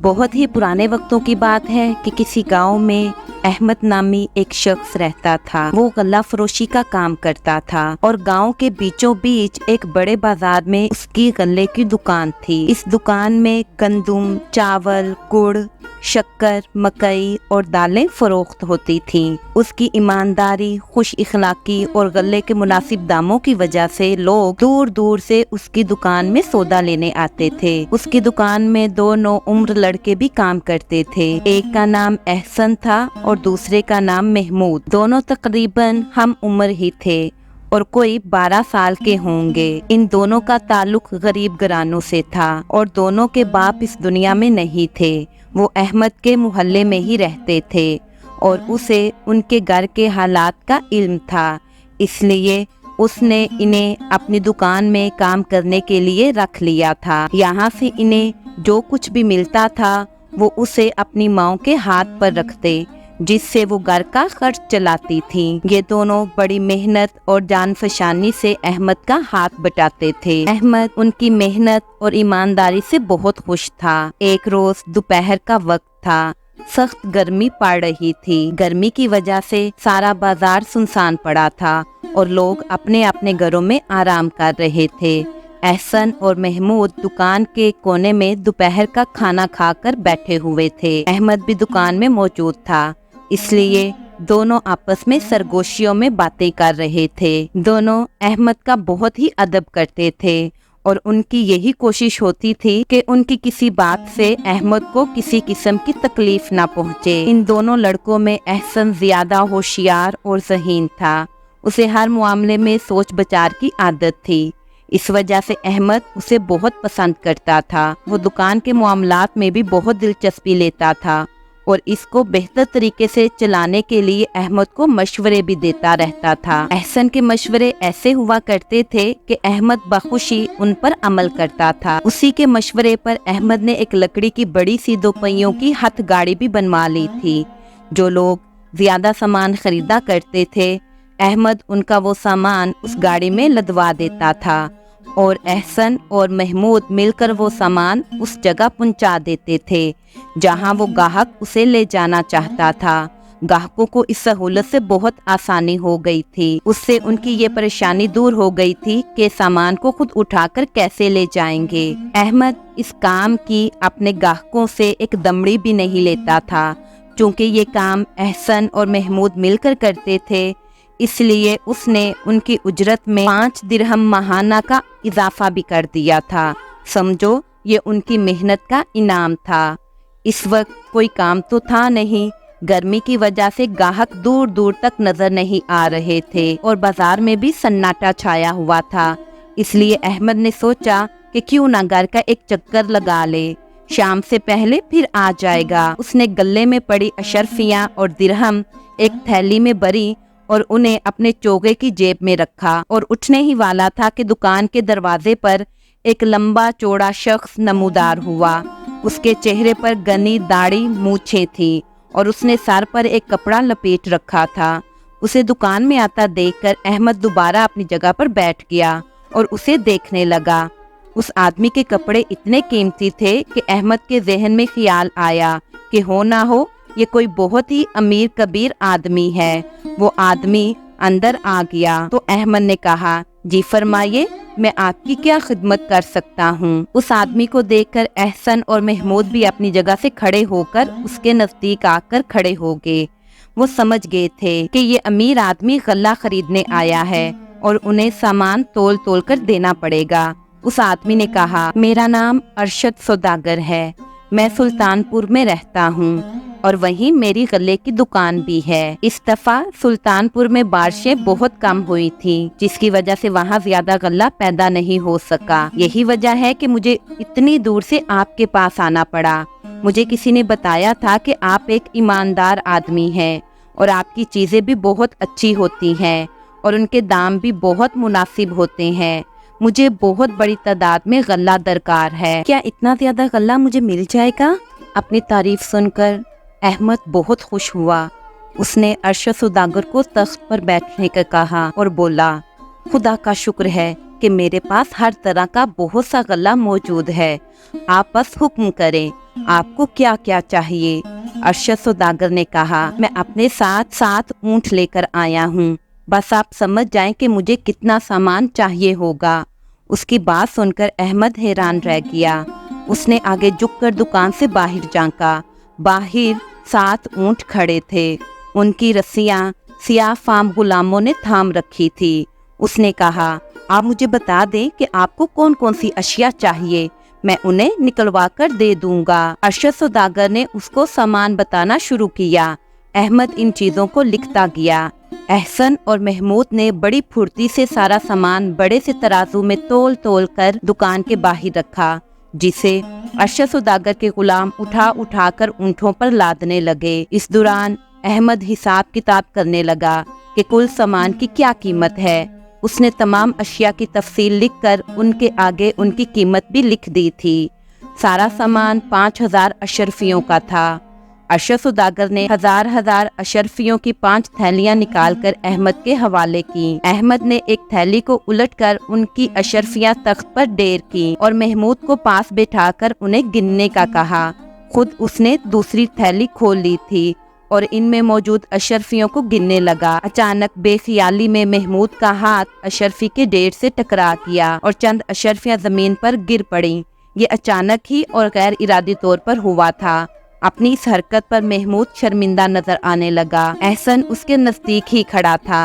بہت ہی پرانے وقتوں کی بات ہے کہ کسی گاؤں میں احمد نامی ایک شخص رہتا تھا۔ وہ غلہ فروشی کا کام کرتا تھا اور گاؤں کے بیچوں بیچ ایک بڑے بازار میں اس کی غلے کی دکان تھی۔ اس دکان میں گندم، چاول، گڑ، شکر، مکئی اور دالیں فروخت ہوتی تھیں۔ اس کی ایمانداری، خوش اخلاقی اور غلے کے مناسب داموں کی وجہ سے لوگ دور دور سے اس کی دکان میں سودا لینے آتے تھے۔ اس کی دکان میں دو نوعمر لڑکے بھی کام کرتے تھے۔ ایک کا نام احسن تھا اور دوسرے کا نام محمود۔ دونوں تقریباً ہم عمر ہی تھے اور کوئی 12 سال کے ہوں گے۔ ان دونوں کا تعلق غریب گھرانوں سے تھا اور دونوں کے باپ اس دنیا میں نہیں تھے۔ وہ احمد کے محلے میں ہی رہتے تھے اور اسے ان کے گھر کے حالات کا علم تھا، اس لیے اس نے انہیں اپنی دکان میں کام کرنے کے لیے رکھ لیا تھا۔ یہاں سے انہیں جو کچھ بھی ملتا تھا وہ اسے اپنی ماں کے ہاتھ پر رکھتے، جس سے وہ گھر کا خرچ چلاتی تھیں۔ یہ دونوں بڑی محنت اور جان فشانی سے احمد کا ہاتھ بٹاتے تھے۔ احمد ان کی محنت اور ایمانداری سے بہت خوش تھا۔ ایک روز دوپہر کا وقت تھا، سخت گرمی پڑ رہی تھی۔ گرمی کی وجہ سے سارا بازار سنسان پڑا تھا اور لوگ اپنے اپنے گھروں میں آرام کر رہے تھے۔ احسن اور محمود دکان کے کونے میں دوپہر کا کھانا کھا کر بیٹھے ہوئے تھے۔ احمد بھی دکان میں موجود تھا، اس لیے دونوں آپس میں سرگوشیوں میں باتیں کر رہے تھے۔ دونوں احمد کا بہت ہی ادب کرتے تھے اور ان کی یہی کوشش ہوتی تھی کہ ان کی کسی بات سے احمد کو کسی قسم کی تکلیف نہ پہنچے۔ ان دونوں لڑکوں میں احسن زیادہ ہوشیار اور ذہین تھا۔ اسے ہر معاملے میں سوچ بچار کی عادت تھی، اس وجہ سے احمد اسے بہت پسند کرتا تھا۔ وہ دکان کے معاملات میں بھی بہت دلچسپی لیتا تھا اور اس کو بہتر طریقے سے چلانے کے لیے احمد کو مشورے بھی دیتا رہتا تھا۔ احسن کے مشورے ایسے ہوا کرتے تھے کہ احمد بخوشی ان پر عمل کرتا تھا۔ اسی کے مشورے پر احمد نے ایک لکڑی کی بڑی سی 2 پہیوں کی ہتھ گاڑی بھی بنوا لی تھی۔ جو لوگ زیادہ سامان خریدا کرتے تھے، احمد ان کا وہ سامان اس گاڑی میں لدوا دیتا تھا اور احسن اور محمود مل کر وہ سامان اس جگہ پہنچا دیتے تھے جہاں وہ گاہک اسے لے جانا چاہتا تھا۔ گاہکوں کو اس سہولت سے بہت آسانی ہو گئی تھی۔ اس سے ان کی یہ پریشانی دور ہو گئی تھی کہ سامان کو خود اٹھا کر کیسے لے جائیں گے۔ احمد اس کام کی اپنے گاہکوں سے ایک دمڑی بھی نہیں لیتا تھا۔ چونکہ یہ کام احسن اور محمود مل کر کرتے تھے، اس لیے اس نے ان کی اجرت میں 5 درہم ماہانہ کا اضافہ بھی کر دیا تھا۔ سمجھو یہ ان کی محنت کا انعام تھا۔ اس وقت کوئی کام تو تھا نہیں، گرمی کی وجہ سے گاہک دور دور تک نظر نہیں آ رہے تھے اور بازار میں بھی سناٹا چھایا ہوا تھا۔ اس لیے احمد نے سوچا کہ کیوں نہ گھر کا ایک چکر لگا لے، شام سے پہلے پھر آ جائے گا۔ اس نے گلے میں پڑی اشرفیاں اور درہم ایک تھیلی میں بھری اور انہیں اپنے چوگے کی جیب میں رکھا اور اٹھنے ہی والا تھا کہ دکان کے دروازے پر ایک لمبا چوڑا شخص نمودار ہوا۔ اس کے چہرے پر گھنی داڑھی مونچھیں تھیں اور اس نے سر پر ایک کپڑا لپیٹ رکھا تھا۔ اسے دکان میں آتا دیکھ کر احمد دوبارہ اپنی جگہ پر بیٹھ گیا اور اسے دیکھنے لگا۔ اس آدمی کے کپڑے اتنے قیمتی تھے کہ احمد کے ذہن میں خیال آیا کہ ہو نہ ہو یہ کوئی بہت ہی امیر کبیر آدمی ہے۔ وہ آدمی اندر آ گیا تو احمد نے کہا، جی فرمائیے، میں آپ کی کیا خدمت کر سکتا ہوں؟ اس آدمی کو دیکھ کر احسن اور محمود بھی اپنی جگہ سے کھڑے ہو کر اس کے نزدیک آ کر کھڑے ہو گئے۔ وہ سمجھ گئے تھے کہ یہ امیر آدمی غلہ خریدنے آیا ہے اور انہیں سامان تول تول کر دینا پڑے گا۔ اس آدمی نے کہا، میرا نام ارشد سوداگر ہے، میں سلطان پور میں رہتا ہوں اور وہیں میری غلے کی دکان بھی ہے۔ اس دفعہ سلطان پور میں بارشیں بہت کم ہوئی تھیں، جس کی وجہ سے وہاں زیادہ غلہ پیدا نہیں ہو سکا۔ یہی وجہ ہے کہ مجھے اتنی دور سے آپ کے پاس آنا پڑا۔ مجھے کسی نے بتایا تھا کہ آپ ایک ایماندار آدمی ہیں اور آپ کی چیزیں بھی بہت اچھی ہوتی ہیں اور ان کے دام بھی بہت مناسب ہوتے ہیں۔ مجھے بہت بڑی تعداد میں غلہ درکار ہے، کیا اتنا زیادہ غلہ مجھے مل جائے گا؟ اپنی تعریف سن کر احمد بہت خوش ہوا۔ اس نے ارشد سوداگر کو تخت پر بیٹھنے کا کہا اور بولا، خدا کا شکر ہے کہ میرے پاس ہر طرح کا بہت سا غلہ موجود ہے، آپ بس حکم کریں، آپ کو کیا کیا چاہیے؟ ارشد سوداگر نے کہا، میں اپنے ساتھ 7 اونٹ لے کر آیا ہوں، بس آپ سمجھ جائیں کہ مجھے کتنا سامان چاہیے ہوگا۔ اس کی بات سن کر احمد حیران رہ گیا۔ اس نے آگے جھک کر دکان سے باہر جھانکا۔ باہر 7 اونٹ کھڑے تھے، ان کی رسیاں سیاہ فام غلاموں نے تھام رکھی تھی۔ اس نے کہا، آپ مجھے بتا دیں کہ آپ کو کون کون سی اشیاء چاہیے، میں انہیں نکلوا کر دے دوں گا۔ ارشد سوداگر نے اس کو سامان بتانا شروع کیا۔ احمد ان چیزوں کو لکھتا گیا۔ احسن اور محمود نے بڑی پھرتی سے سارا سامان بڑے سے ترازو میں تول تول کر دکان کے باہر رکھا، جسے ارشد سوداگر کے غلام اٹھا اٹھا کر اونٹوں پر لادنے لگے۔ اس دوران احمد حساب کتاب کرنے لگا کہ کل سامان کی کیا قیمت ہے۔ اس نے تمام اشیاء کی تفصیل لکھ کر ان کے آگے ان کی قیمت بھی لکھ دی تھی۔ سارا سامان 5000 اشرفیوں کا تھا۔ ارشد سوداگر نے ہزار اشرفیوں کی 5 تھیلیاں نکال کر احمد کے حوالے کی۔ احمد نے ایک تھیلی کو الٹ کر ان کی اشرفیاں تخت پر ڈھیر کی اور محمود کو پاس بٹھا کر انہیں گننے کا کہا۔ خود اس نے دوسری تھیلی کھول لی تھی اور ان میں موجود اشرفیوں کو گننے لگا۔ اچانک بے خیالی میں محمود کا ہاتھ اشرفی کے ڈھیر سے ٹکرا گیا اور چند اشرفیاں زمین پر گر پڑیں۔ یہ اچانک ہی اور غیر ارادی طور پر ہوا تھا۔ اپنی اس حرکت پر محمود شرمندہ نظر آنے لگا۔ احسن اس کے نزدیک ہی کھڑا تھا۔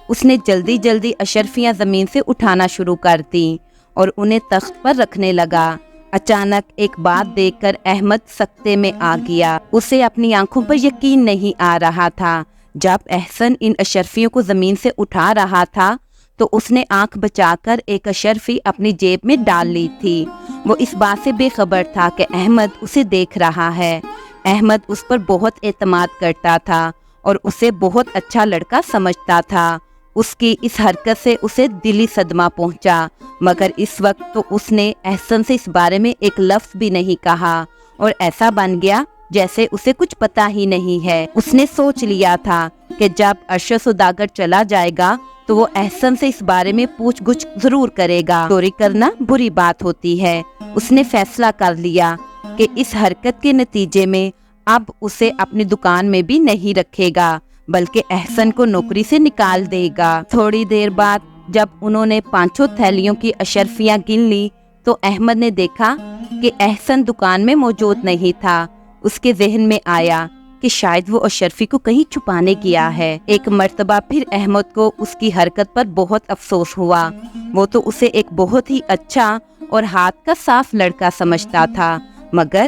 اس نے جلدی جلدی اشرفیاں زمین سے اٹھانا شروع کر دی اور انہیں تخت پر رکھنے لگا۔ اچانک ایک بات دیکھ کر احمد سکتے میں آ گیا۔ اسے اپنی آنکھوں پر یقین نہیں آ رہا تھا۔ جب احسن ان اشرفیوں کو زمین سے اٹھا رہا تھا تو اس نے آنکھ بچا کر ایک اشرفی اپنی جیب میں ڈال لی تھی۔ وہ اس بات سے بے خبر تھا کہ احمد اسے دیکھ رہا ہے۔ احمد اس پر بہت اعتماد کرتا تھا اور اسے بہت اچھا لڑکا سمجھتا تھا۔ اس کی اس حرکت سے اسے دلی صدمہ پہنچا، مگر اس وقت تو اس نے احسن سے اس بارے میں ایک لفظ بھی نہیں کہا اور ایسا بن گیا جیسے اسے کچھ پتا ہی نہیں ہے۔ اس نے سوچ لیا تھا کہ جب ارشد سوداگر چلا جائے گا تو وہ احسن سے اس بارے میں پوچھ گچھ ضرور کرے گا۔ چوری کرنا بری بات ہوتی ہے۔ اس نے فیصلہ کر لیا کہ اس حرکت کے نتیجے میں اب اسے اپنی دکان میں بھی نہیں رکھے گا، بلکہ احسن کو نوکری سے نکال دے گا۔ تھوڑی دیر بعد جب انہوں نے 5 تھیلیوں کی اشرفیاں گن لی تو احمد نے دیکھا کہ احسن دکان میں موجود نہیں تھا۔ اس کے ذہن میں آیا کہ شاید وہ اشرفی کو کہیں چھپانے گیا ہے۔ ایک مرتبہ پھر احمد کو اس کی حرکت پر بہت افسوس ہوا۔ وہ تو اسے ایک بہت ہی اچھا اور ہاتھ کا صاف لڑکا سمجھتا تھا، مگر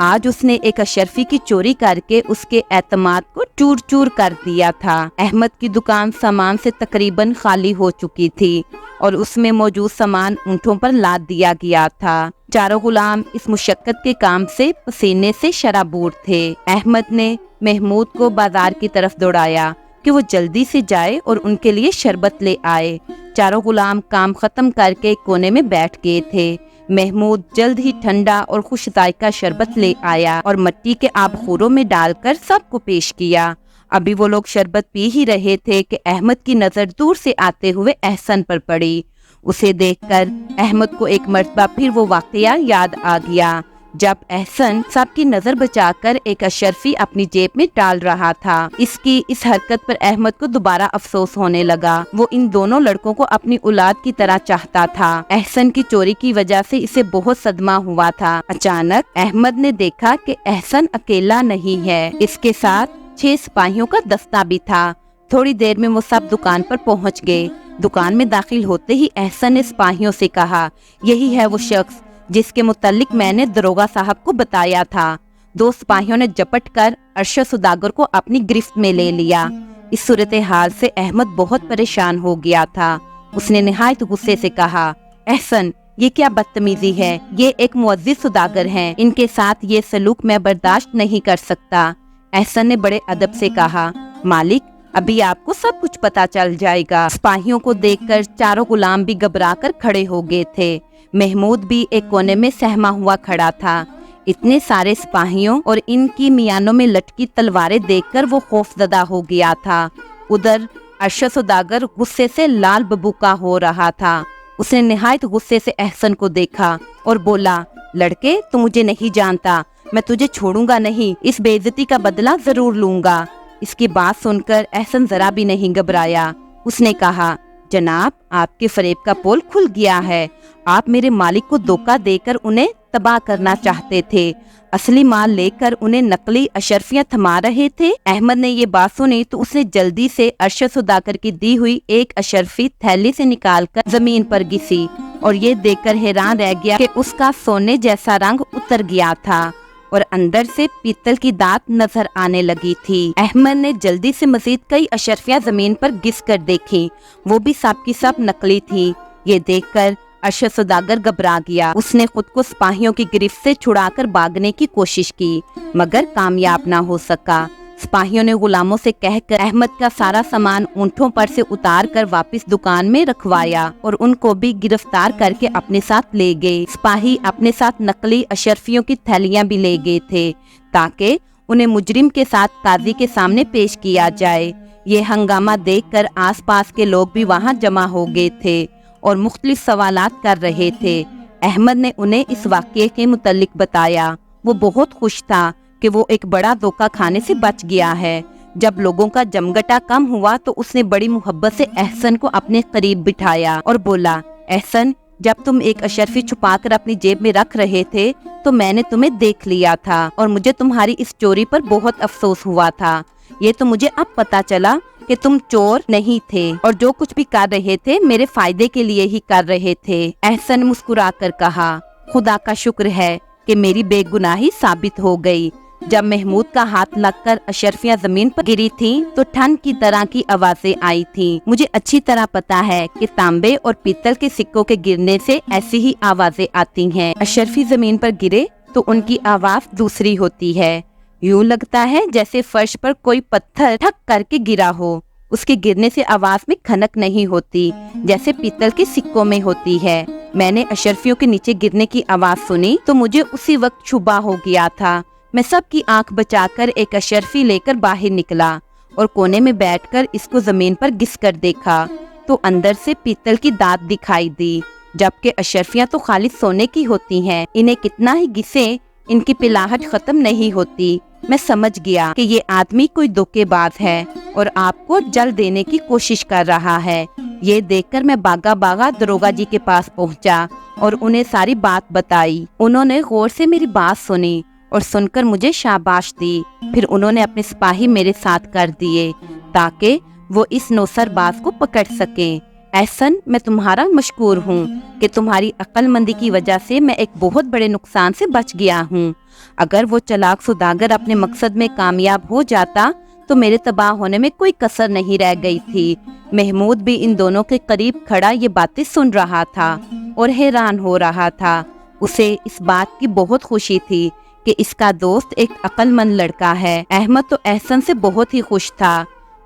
آج اس نے ایک اشرفی کی چوری کر کے اس کے اعتماد کو چور چور کر دیا تھا۔ احمد کی دکان سامان سے تقریباً خالی ہو چکی تھی اور اس میں موجود سامان اونٹوں پر لاد دیا گیا تھا۔ چاروں غلام اس مشقت کے کام سے پسینے سے شرابور تھے۔ احمد نے محمود کو بازار کی طرف دوڑایا کہ وہ جلدی سے جائے اور ان کے لیے شربت لے آئے۔ چاروں غلام کام ختم کر کے کونے میں بیٹھ گئے تھے۔ محمود جلد ہی ٹھنڈا اور خوش ذائقہ شربت لے آیا اور مٹی کے آبخوروں میں ڈال کر سب کو پیش کیا۔ ابھی وہ لوگ شربت پی ہی رہے تھے کہ احمد کی نظر دور سے آتے ہوئے احسن پر پڑی۔ اسے دیکھ کر احمد کو ایک مرتبہ پھر وہ واقعہ یاد آ گیا جب احسن سب کی نظر بچا کر ایک اشرفی اپنی جیب میں ڈال رہا تھا۔ اس کی اس حرکت پر احمد کو دوبارہ افسوس ہونے لگا۔ وہ ان دونوں لڑکوں کو اپنی اولاد کی طرح چاہتا تھا۔ احسن کی چوری کی وجہ سے اسے بہت صدمہ ہوا تھا۔ اچانک احمد نے دیکھا کہ احسن اکیلا نہیں ہے، اس کے ساتھ 6 سپاہیوں کا دستہ بھی تھا۔ تھوڑی دیر میں وہ سب دکان پر پہنچ گئے۔ دکان میں داخل ہوتے ہی احسن نے سپاہیوں سے کہا، یہی ہے وہ شخص جس کے متعلق میں نے دروغہ صاحب کو بتایا تھا۔ 2 سپاہیوں نے جپٹ کر ارشد سوداگر کو اپنی گرفت میں لے لیا۔ اس صورتحال سے احمد بہت پریشان ہو گیا تھا۔ اس نے نہایت غصے سے کہا، احسن یہ کیا بدتمیزی ہے؟ یہ ایک معزز سوداگر ہیں، ان کے ساتھ یہ سلوک میں برداشت نہیں کر سکتا۔ احسن نے بڑے ادب سے کہا، مالک ابھی آپ کو سب کچھ پتا چل جائے گا۔ سپاہیوں کو دیکھ کر چاروں غلام بھی گھبرا کر کھڑے ہو گئے تھے۔ محمود بھی ایک کونے میں سہما ہوا کھڑا تھا۔ اتنے سارے سپاہیوں اور ان کی میانوں میں لٹکی تلواریں دیکھ کر وہ خوف زدہ ہو گیا تھا۔ ادھر ارشد سوداگر غصے سے لال ببوکا ہو رہا تھا۔ اس نے نہایت غصے سے احسن کو دیکھا اور بولا، لڑکے تو مجھے نہیں جانتا، میں تجھے چھوڑوں گا نہیں، اس بے عزتی کا بدلہ ضرور لوں گا۔ اس کی بات سن کر احسن ذرا بھی نہیں گھبرایا۔ اس نے کہا، جناب آپ کے فریب کا پول کھل گیا ہے، آپ میرے مالک کو دھوکہ دے کر انہیں تباہ کرنا چاہتے تھے، اصلی مال لے کر انہیں نقلی اشرفیاں تھما رہے تھے۔ احمد نے یہ بات سنی تو اس نے جلدی سے ارشد سوداگر کی دی ہوئی ایک اشرفی تھیلی سے نکال کر زمین پر گھسی اور یہ دیکھ کر حیران رہ گیا کہ اس کا سونے جیسا رنگ اتر گیا تھا اور اندر سے پیتل کی دھات نظر آنے لگی تھی۔ احمد نے جلدی سے مزید کئی اشرفیاں زمین پر گھس کر دیکھی، وہ بھی سب کی سب نقلی تھی۔ یہ دیکھ کر ارشد سوداگر گھبرا گیا۔ اس نے خود کو سپاہیوں کی گرفت سے چھڑا کر بھاگنے کی کوشش کی مگر کامیاب نہ ہو سکا۔ سپاہیوں نے غلاموں سے کہہ کر احمد کا سارا سامان اونٹوں پر سے اتار کر واپس دکان میں رکھوایا اور ان کو بھی گرفتار کر کے اپنے ساتھ لے گئے۔ سپاہی اپنے ساتھ نقلی اشرفیوں کی تھیلیاں بھی لے گئے تھے تاکہ انہیں مجرم کے ساتھ قاضی کے سامنے پیش کیا جائے۔ یہ ہنگامہ دیکھ کر آس پاس کے لوگ بھی وہاں جمع ہو گئے تھے اور مختلف سوالات کر رہے تھے۔ احمد نے انہیں اس واقعے کے متعلق بتایا۔ وہ بہت خوش تھا کہ وہ ایک بڑا دھوکہ کھانے سے بچ گیا ہے۔ جب لوگوں کا جمگٹا کم ہوا تو اس نے بڑی محبت سے احسن کو اپنے قریب بٹھایا اور بولا، احسن جب تم ایک اشرفی چھپا کر اپنی جیب میں رکھ رہے تھے تو میں نے تمہیں دیکھ لیا تھا اور مجھے تمہاری اس چوری پر بہت افسوس ہوا تھا۔ یہ تو مجھے اب پتا چلا کہ تم چور نہیں تھے اور جو کچھ بھی کر رہے تھے میرے فائدے کے لیے ہی کر رہے تھے۔ احسن مسکرا کر کہا، خدا کا شکر ہے کہ میری بے گناہی ثابت ہو گئی۔ جب محمود کا ہاتھ لگ کر اشرفیاں زمین پر گری تھیں تو ٹھن کی طرح کی آوازیں آئی تھیں۔ مجھے اچھی طرح پتا ہے کہ تانبے اور پیتل کے سکوں کے گرنے سے ایسی ہی آوازیں آتی ہیں۔ اشرفی زمین پر گرے تو ان کی آواز دوسری ہوتی ہے، یوں لگتا ہے جیسے فرش پر کوئی پتھر ٹھک کر کے گرا ہو۔ اس کے گرنے سے آواز میں کھنک نہیں ہوتی جیسے پیتل کے سکوں میں ہوتی ہے۔ میں نے اشرفیوں کے نیچے گرنے کی آواز سنی تو مجھے اسی وقت شبہ ہو گیا تھا۔ میں سب کی آنکھ بچا کر ایک اشرفی لے کر باہر نکلا اور کونے میں بیٹھ کر اس کو زمین پر گھس کر دیکھا تو اندر سے پیتل کی دھات دکھائی دی، جبکہ اشرفیاں تو خالص سونے کی ہوتی ہیں۔ انہیں کتنا ہی گھسے ان کی پلاہٹ ختم نہیں ہوتی۔ میں سمجھ گیا کہ یہ آدمی کوئی دھوکے باز ہے اور آپ کو جل دینے کی کوشش کر رہا ہے۔ یہ دیکھ کر میں بھاگا بھاگا داروغہ جی کے پاس پہنچا اور انہیں ساری بات بتائی۔ انہوں نے غور سے میری بات سنی اور سن کر مجھے شاباش دی۔ پھر انہوں نے اپنے سپاہی میرے ساتھ کر دیے تاکہ وہ اس نوسر باز کو پکڑ سکیں۔ احسن میں تمہارا مشکور ہوں کہ تمہاری عقل مندی کی وجہ سے میں ایک بہت بڑے نقصان سے بچ گیا ہوں۔ اگر وہ چلاک سوداگر اپنے مقصد میں کامیاب ہو جاتا تو میرے تباہ ہونے میں کوئی کسر نہیں رہ گئی تھی۔ محمود بھی ان دونوں کے قریب کھڑا یہ باتیں سن رہا تھا اور حیران ہو رہا تھا۔ اسے اس بات کی بہت خوشی تھی کہ اس کا دوست ایک عقل مند لڑکا ہے۔ احمد تو احسن سے بہت ہی خوش تھا۔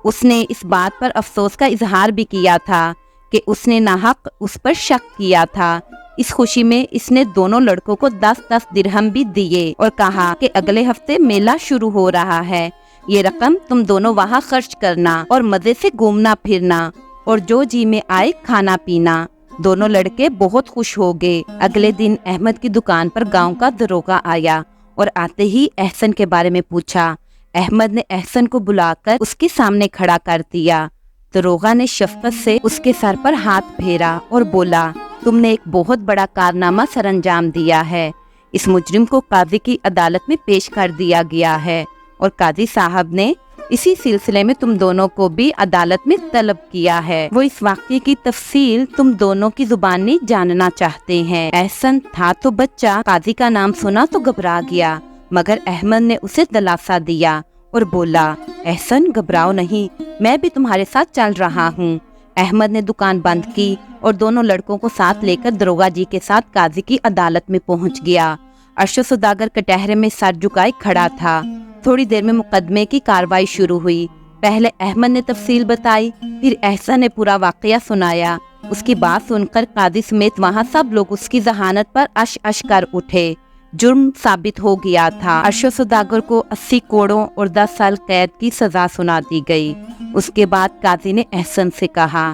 اس نے اس بات پر افسوس کا اظہار بھی کیا تھا کہ اس نے ناحق اس پر شک کیا تھا۔ اس خوشی میں اس نے دونوں لڑکوں کو 10-10 درہم بھی دیے اور کہا کہ اگلے ہفتے میلہ شروع ہو رہا ہے، یہ رقم تم دونوں وہاں خرچ کرنا اور مزے سے گھومنا پھرنا اور جو جی میں آئے کھانا پینا۔ دونوں لڑکے بہت خوش ہو گئے۔ اگلے دن احمد کی دکان پر گاؤں کا داروغہ آیا اور آتے ہی احسن کے بارے میں پوچھا۔ احمد نے احسن کو بلا کر اس کے سامنے کھڑا کر دیا۔ داروغہ نے شفقت سے اس کے سر پر ہاتھ پھیرا اور بولا، تم نے ایک بہت بڑا کارنامہ سر انجام دیا ہے۔ اس مجرم کو قاضی کی عدالت میں پیش کر دیا گیا ہے اور قاضی صاحب نے اسی سلسلے میں تم دونوں کو بھی عدالت میں طلب کیا ہے۔ وہ اس واقعے کی تفصیل تم دونوں کی زبان میں جاننا چاہتے ہیں۔ احسن تھا تو بچہ، قاضی کا نام سنا تو گھبرا گیا، مگر احمد نے اسے دلاسا دیا اور بولا، احسن گھبراؤ نہیں، میں بھی تمہارے ساتھ چل رہا ہوں۔ احمد نے دکان بند کی اور دونوں لڑکوں کو ساتھ لے کر داروغہ جی کے ساتھ قاضی کی عدالت میں پہنچ گیا۔ ارشد سوداگر کٹہرے میں سر جھکائے کھڑا تھا۔ تھوڑی دیر میں مقدمے کی کاروائی شروع ہوئی۔ پہلے احمد نے تفصیل بتائی، پھر احسن نے پورا واقعہ سنایا۔ اس کی بات سن کر قاضی سمیت وہاں سب لوگ اس کی ذہانت پر اش اش کر اٹھے۔ جرم ثابت ہو گیا تھا۔ ارشد سوداگر کو 80 کوڑوں اور 10 سال قید کی سزا سنا دی گئی۔ اس کے بعد قاضی نے احسن سے کہا،